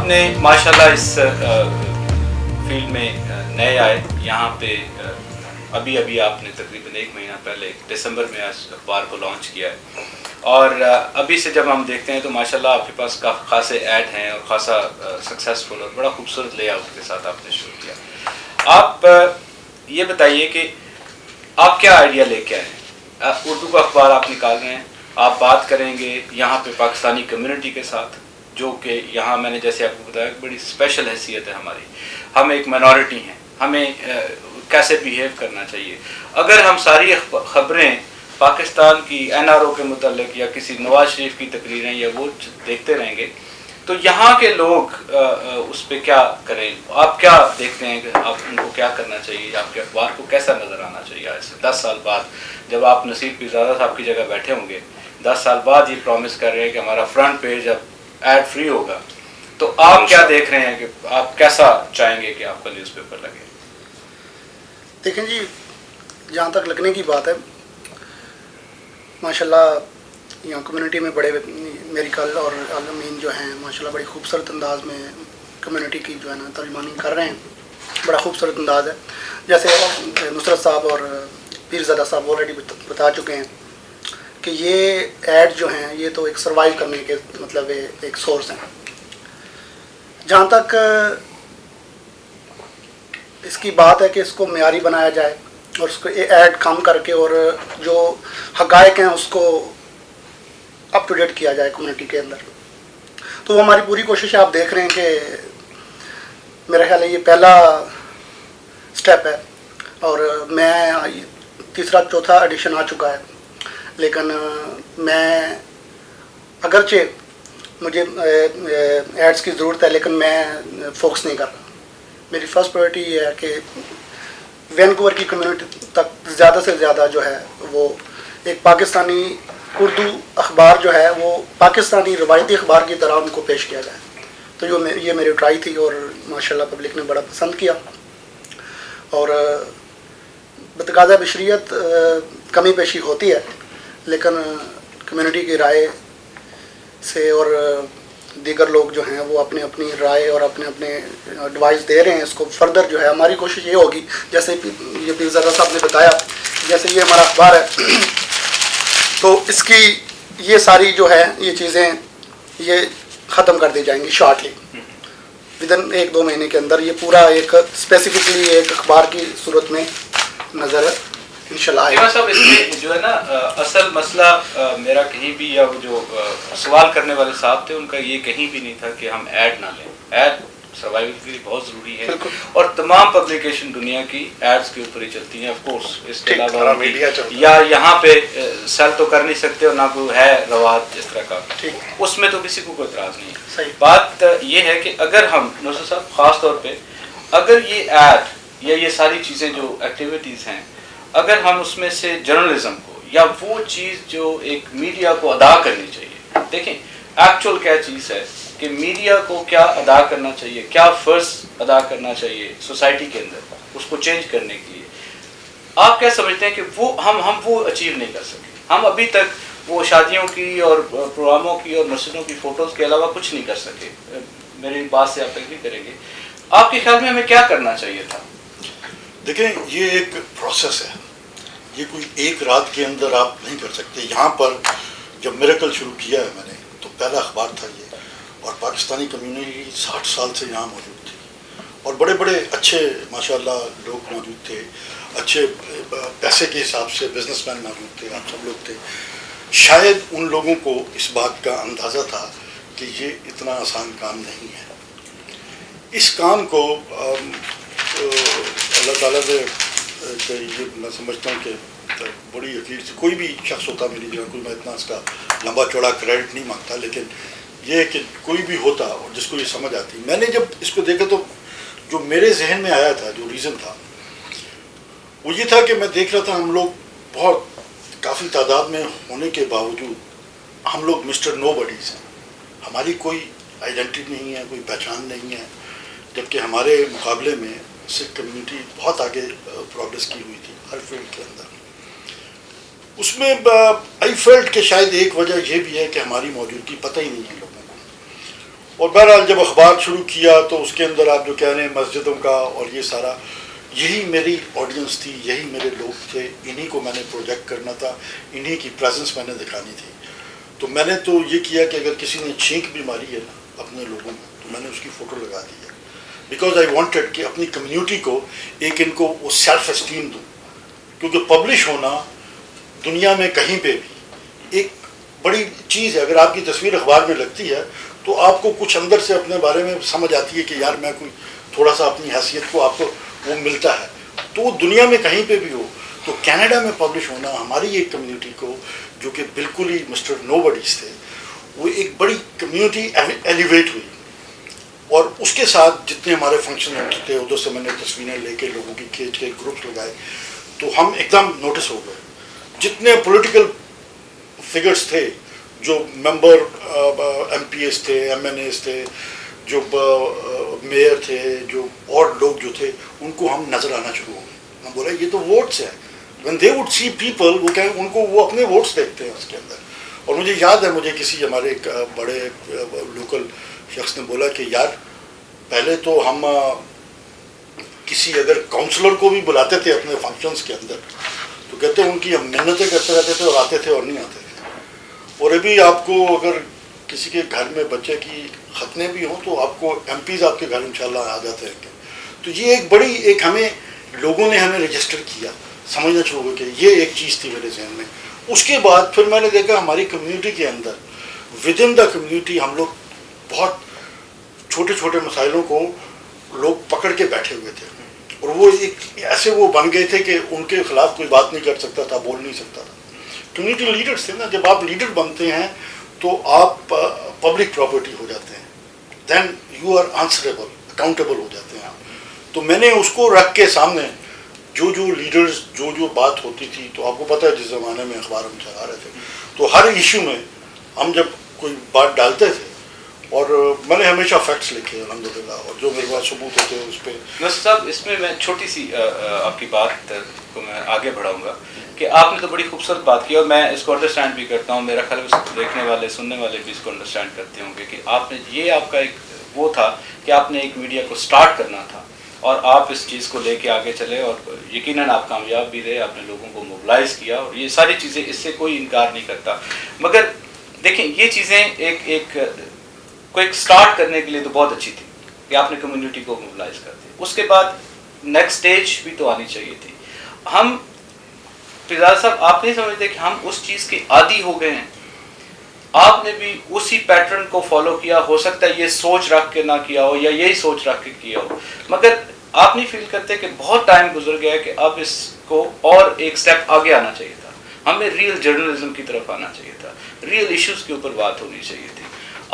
نے ماشاءاللہ اس فیلڈ میں نئے آئے یہاں پہ ابھی آپ نے تقریباً 1 مہینہ پہلے دسمبر میں اخبار کو لانچ کیا ہے، اور ابھی سے جب ہم دیکھتے ہیں تو ماشاءاللہ آپ کے پاس خاصے ایڈ ہیں اور خاصا سکسیزفل اور بڑا خوبصورت لے آؤٹ کے ساتھ آپ نے شروع کیا. آپ یہ بتائیے کہ آپ کیا آئیڈیا لے کے آئے؟ اردو کا اخبار آپ نکال رہے ہیں، آپ بات کریں گے یہاں پہ پاکستانی کمیونٹی کے ساتھ، جو کہ یہاں میں نے جیسے آپ کو بتایا بڑی اسپیشل حیثیت ہے ہماری، ہم ایک مائنورٹی ہیں، ہمیں کیسے بیہیو کرنا چاہیے. اگر ہم ساری خبریں پاکستان کی NRO کے متعلق یا کسی نواز شریف کی تقریریں یا وہ دیکھتے رہیں گے تو یہاں کے لوگ اس پہ کیا کریں؟ آپ کیا دیکھتے ہیں کہ آپ ان کو کیا کرنا چاہیے، آپ کے اخبار کو کیسا نظر آنا چاہیے آج سے 10 سال بعد، جب آپ نصیر پیرزادہ صاحب کی جگہ بیٹھے ہوں گے 10 سال بعد یہ پرومس کر رہے ہیں کہ ہمارا فرنٹ پیج اب ایڈ فری ہوگا، تو آپ کیا دیکھ رہے ہیں کہ آپ کیسا چاہیں گے کہ آپ کا نیوز پیپر لگے؟ دیکھیں جی، جہاں تک لگنے کی بات ہے، ماشاءاللہ یہاں کمیونٹی میں بڑے میریکل اور عالمین جو ہیں ماشاءاللہ بڑی خوبصورت انداز میں کمیونٹی کی جو ہے نا ترجمانی کر رہے ہیں، بڑا خوبصورت انداز ہے. جیسے نصرت صاحب اور پیرزادہ صاحب آلریڈی بتا چکے ہیں کہ یہ ایڈ جو ہیں یہ تو ایک سروائیو کرنے کے مطلب ایک سورس ہیں. جہاں تک اس کی بات ہے کہ اس کو معیاری بنایا جائے اور اس کو ایڈ کم کر کے اور جو حقائق ہیں اس کو اپ ٹو ڈیٹ کیا جائے کمیونٹی کے اندر، تو وہ ہماری پوری کوشش ہے. آپ دیکھ رہے ہیں کہ میرا خیال ہے یہ پہلا سٹیپ ہے اور میں تیسرا چوتھا ایڈیشن آ چکا ہے، لیکن میں اگرچہ مجھے ایڈز کی ضرورت ہے لیکن میں فوکس نہیں کر رہا. میری فرسٹ پرائرٹی یہ ہے کہ وینکوور کی کمیونٹی تک زیادہ سے زیادہ جو ہے وہ ایک پاکستانی اردو اخبار جو ہے وہ پاکستانی روایتی اخبار کی طرح ان کو پیش کیا جائے. تو یہ میری ٹرائی تھی اور ماشاءاللہ پبلک نے بڑا پسند کیا. اور بتقاضۂ بشریت کمی بیشی ہوتی ہے، لیکن کمیونٹی کی رائے سے اور دیگر لوگ جو ہیں وہ اپنی اپنی رائے اور اپنے اپنے ایڈوائز دے رہے ہیں. اس کو فردر جو ہے ہماری کوشش یہ ہوگی، جیسے یہ پیرزادہ صاحب نے بتایا، جیسے یہ ہمارا اخبار ہے تو اس کی یہ ساری جو ہے یہ چیزیں یہ ختم کر دی جائیں گی شارٹلی، ودن 1-2 مہینے کے اندر. یہ پورا ایک اسپیسیفکلی ایک اخبار کی صورت میں نظر انشاءاللہ آئے گا. صاحب اس میں جو ہے نا اصل مسئلہ میرا کہیں بھی، یا وہ جو سوال کرنے والے صاحب تھے ان کا یہ کہیں بھی نہیں تھا کہ ہم ایڈ نہ لیں. ایڈ سروائیول کے لیے بہت ضروری ہے اور تمام پبلیکیشن دنیا کی ایڈز کے اوپر ہی چلتی ہیں. آف کورس اس کے علاوہ یا یہاں پہ سیل تو کر نہیں سکتے اور نہ کوئی ہے رواج اس طرح کا، اس میں تو کسی کو کوئی اعتراض نہیں ہے. بات یہ ہے کہ اگر ہم نصرت صاحب خاص طور پہ اگر یہ ایڈ یا یہ ساری چیزیں جو ایکٹیویٹیز ہیں، اگر ہم اس میں سے جرنلزم کو یا وہ چیز جو ایک میڈیا کو ادا کرنی چاہیے، دیکھیں ایکچوئل کیا چیز ہے کہ میڈیا کو کیا ادا کرنا چاہیے، کیا فرض ادا کرنا چاہیے سوسائٹی کے اندر اس کو چینج کرنے کے لیے، آپ کیا سمجھتے ہیں کہ وہ ہم وہ اچیو نہیں کر سکے؟ ہم ابھی تک وہ شادیوں کی اور پروگراموں کی اور مسجدوں کی فوٹوز کے علاوہ کچھ نہیں کر سکے. میری بات سے آپ ایگری کریں گے. آپ کے خیال میں ہمیں کیا کرنا چاہیے تھا؟ دیکھیں یہ ایک پروسیس ہے، یہ کوئی ایک رات کے اندر آپ نہیں کر سکتے. یہاں پر جب میریکل شروع کیا ہے میں نے تو پہلا اخبار تھا یہ، اور پاکستانی کمیونٹی 60 سال سے یہاں موجود تھی اور بڑے بڑے اچھے ماشاءاللہ لوگ موجود تھے، اچھے پیسے کے حساب سے بزنس مین موجود تھے، آپ سب لوگ تھے. شاید ان لوگوں کو اس بات کا اندازہ تھا کہ یہ اتنا آسان کام نہیں ہے. اس کام کو اللہ تعالیٰ سے یہ میں سمجھتا ہوں کہ بڑی یقین سے کوئی بھی شخص ہوتا میری جگہ، کوئی میں اتنا اس کا لمبا چوڑا کریڈٹ نہیں مانگتا، لیکن یہ کہ کوئی بھی ہوتا اور جس کو یہ سمجھ آتی. میں نے جب اس کو دیکھا تو جو میرے ذہن میں آیا تھا، جو ریزن تھا وہ یہ تھا کہ میں دیکھ رہا تھا ہم لوگ بہت کافی تعداد میں ہونے کے باوجود ہم لوگ مسٹر نو بڈیز ہیں. ہماری کوئی آئیڈینٹی نہیں ہے، کوئی پہچان نہیں ہے، جبکہ ہمارے مقابلے میں سکھ کمیونٹی بہت آگے پروگریس کی ہوئی تھی ہر فیلڈ کے اندر. اس میں آئی فیلٹ کہ شاید ایک وجہ یہ بھی ہے کہ ہماری موجودگی پتہ ہی نہیں ہے لوگوں کو. اور بہرحال جب اخبار شروع کیا تو اس کے اندر آپ جو کہہ رہے ہیں مسجدوں کا اور یہ سارا، یہی میری آڈینس تھی، یہی میرے لوگ تھے، انہی کو میں نے پروجیکٹ کرنا تھا، انہی کی پریزنس میں نے دکھانی تھی. تو میں نے تو یہ کیا کہ اگر کسی نے چھینک بھی ماری ہے نا اپنے لوگوں میں تو میں نے اس کی فوٹو لگا دی ہے، بیکاز آئی وانٹیڈ کہ اپنی کمیونٹی کو ایک ان کو وہ سیلف اسٹیم دوں، کیونکہ پبلش ہونا دنیا میں کہیں پہ بھی ایک بڑی چیز ہے. اگر آپ کی تصویر اخبار میں لگتی ہے تو آپ کو کچھ اندر سے اپنے بارے میں سمجھ آتی ہے کہ یار میں کوئی تھوڑا سا اپنی حیثیت کو آپ کو وہ ملتا ہے. تو وہ دنیا میں کہیں پہ بھی ہو. تو کینیڈا میں پبلش ہونا ہماری ایک کمیونٹی کو جو کہ بالکل ہی مسٹر نو بڈیز تھے، وہ ایک بڑی کمیونٹی ایلیویٹ ہوئی. اور اس کے ساتھ جتنے ہمارے فنکشن ہوتے تھے ادھر سے میں نے تصویریں لے کے لوگوں کی کھینچ کے گروپس لگائے تو ہم ایک دم نوٹس ہو گئے. جتنے پولیٹیکل فگرس تھے، جو ممبر ایم پی ایس تھے، ایم این ایس تھے، جو میئر تھے، جو اور لوگ جو تھے، ان کو ہم نظر آنا شروع ہو گئے. ہم بولا یہ تو ووٹس ہیں. when they would see people وہ کہیں ان کو وہ اپنے ووٹس دیکھتے ہیں اس کے اندر. اور مجھے یاد ہے مجھے کسی ہمارے ایک بڑے لوکل شخص نے بولا کہ یار پہلے تو ہم کسی اگر کاؤنسلر کو بھی بلاتے تھے اپنے فنکشنز کے اندر تو کہتے ان کی ہم محنتیں کرتے رہتے تھے اور آتے تھے اور نہیں آتے تھے. اور ابھی آپ کو اگر کسی کے گھر میں بچے کی ختنے بھی ہوں تو آپ کو ایم پیز آپ کے گھر انشاءاللہ آ جاتے ہیں. تو یہ ایک بڑی ایک ہمیں لوگوں نے ہمیں رجسٹر کیا، سمجھنا شروع ہو کہ یہ ایک چیز تھی میرے ذہن میں. اس کے بعد پھر میں نے دیکھا ہماری کمیونٹی کے اندر ود ان دا کمیونٹی ہم لوگ بہت چھوٹے چھوٹے مسائلوں کو لوگ پکڑ کے بیٹھے ہوئے تھے اور وہ ایک ایسے وہ بن گئے تھے کہ ان کے خلاف کوئی بات نہیں کر سکتا تھا، بول نہیں سکتا تھا. کمیونٹی لیڈرز تھے نا. جب آپ لیڈر بنتے ہیں تو آپ پبلک پراپرٹی ہو جاتے ہیں، then you are answerable, accountable ہو جاتے ہیں آپ. تو میں نے اس کو رکھ کے سامنے جو لیڈرز جو بات ہوتی تھی، تو آپ کو پتہ ہے جس زمانے میں اخبار ہم چلا رہے تھے تو ہر ایشو میں ہم جب کوئی بات ڈالتے تھے اور میں نے ہمیشہ فیکٹس لکھے الحمدللہ، اور جو میرے پاس ثبوت ہوتے ہیں اس پہ. نصر صاحب اس میں چھوٹی سی آپ کی بات کو میں آگے بڑھاؤں گا کہ آپ نے تو بڑی خوبصورت بات کی اور میں اس کو انڈرسٹینڈ بھی کرتا ہوں. میرا خیال ہے دیکھنے والے سننے والے بھی اس کو انڈرسٹینڈ کرتے ہوں گے کہ آپ نے یہ آپ کا ایک وہ تھا کہ آپ نے ایک میڈیا کو سٹارٹ کرنا تھا اور آپ اس چیز کو لے کے آگے چلے اور یقیناً آپ کامیاب بھی رہے. آپ نے لوگوں کو موبلائز کیا اور یہ ساری چیزیں، اس سے کوئی انکار نہیں کرتا. مگر دیکھیں یہ چیزیں ایک سٹارٹ کرنے کے لیے تو بہت اچھی تھی کہ آپ نے کمیونٹی کو موبلائز کر دیا. اس کے بعد نیکسٹ سٹیج بھی تو آنی چاہیے تھی. ہم فیضان صاحب آپ نہیں سمجھتے کہ ہم اس چیز کے عادی ہو گئے ہیں؟ آپ نے بھی اسی پیٹرن کو فالو کیا، ہو سکتا ہے یہ سوچ رکھ کے نہ کیا ہو یا یہی سوچ رکھ کے کیا ہو، مگر آپ نہیں فیل کرتے کہ بہت ٹائم گزر گیا کہ اب اس کو اور ایک سٹیپ آگے آنا چاہیے تھا؟ ہمیں ریئل جرنلزم کی طرف آنا چاہیے تھا، ریئل ایشوز کے اوپر بات ہونی چاہیے تھی.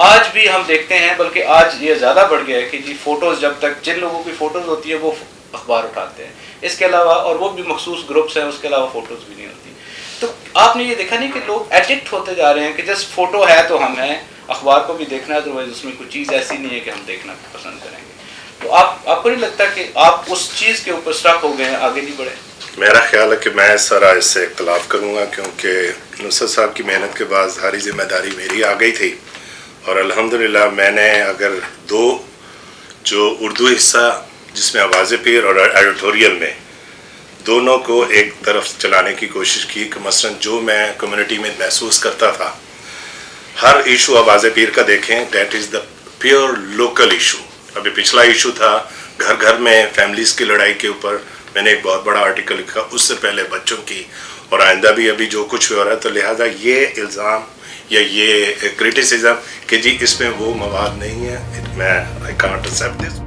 آج بھی ہم دیکھتے ہیں، بلکہ آج یہ زیادہ بڑھ گیا ہے کہ جی فوٹوز، جب تک جن لوگوں کی فوٹوز ہوتی ہے وہ اخبار اٹھاتے ہیں، اس کے علاوہ، اور وہ بھی مخصوص گروپس ہیں، اس کے علاوہ فوٹوز بھی نہیں ہوتی. تو آپ نے یہ دیکھا نہیں کہ لوگ ایڈکٹ ہوتے جا رہے ہیں کہ جس فوٹو ہے تو ہم ہیں، اخبار کو بھی دیکھنا ہے، تو اس میں کوئی چیز ایسی نہیں ہے کہ ہم دیکھنا پسند کریں گے. تو آپ کو نہیں لگتا کہ آپ اس چیز کے اوپر اسٹک ہو گئے ہیں، آگے نہیں بڑھے؟ میرا خیال ہے کہ میں سارا اس سے اختلاف کروں گا، کیونکہ نصرت صاحب کی محنت کے بعد ساری ذمہ داری میری آ گئی تھی. اور الحمدللہ میں نے اگر دو جو اردو حصہ جس میں آواز پیر اور ایڈیٹوریل میں دونوں کو ایک طرف چلانے کی کوشش کی کہ مثلا جو میں کمیونٹی میں محسوس کرتا تھا، ہر ایشو آواز پیر کا دیکھیں، that is the pure local issue. ابھی پچھلا ایشو تھا گھر گھر میں فیملیز کی لڑائی کے اوپر، میں نے ایک بہت بڑا آرٹیکل لکھا. اس سے پہلے بچوں کی، اور آئندہ بھی ابھی جو کچھ ہو رہا ہے. تو لہٰذا یہ الزام یا یہ کرٹیسزم کہ جی اس میں وہ مواد نہیں ہے، میں آئی کانٹ ایکسیپٹ دس.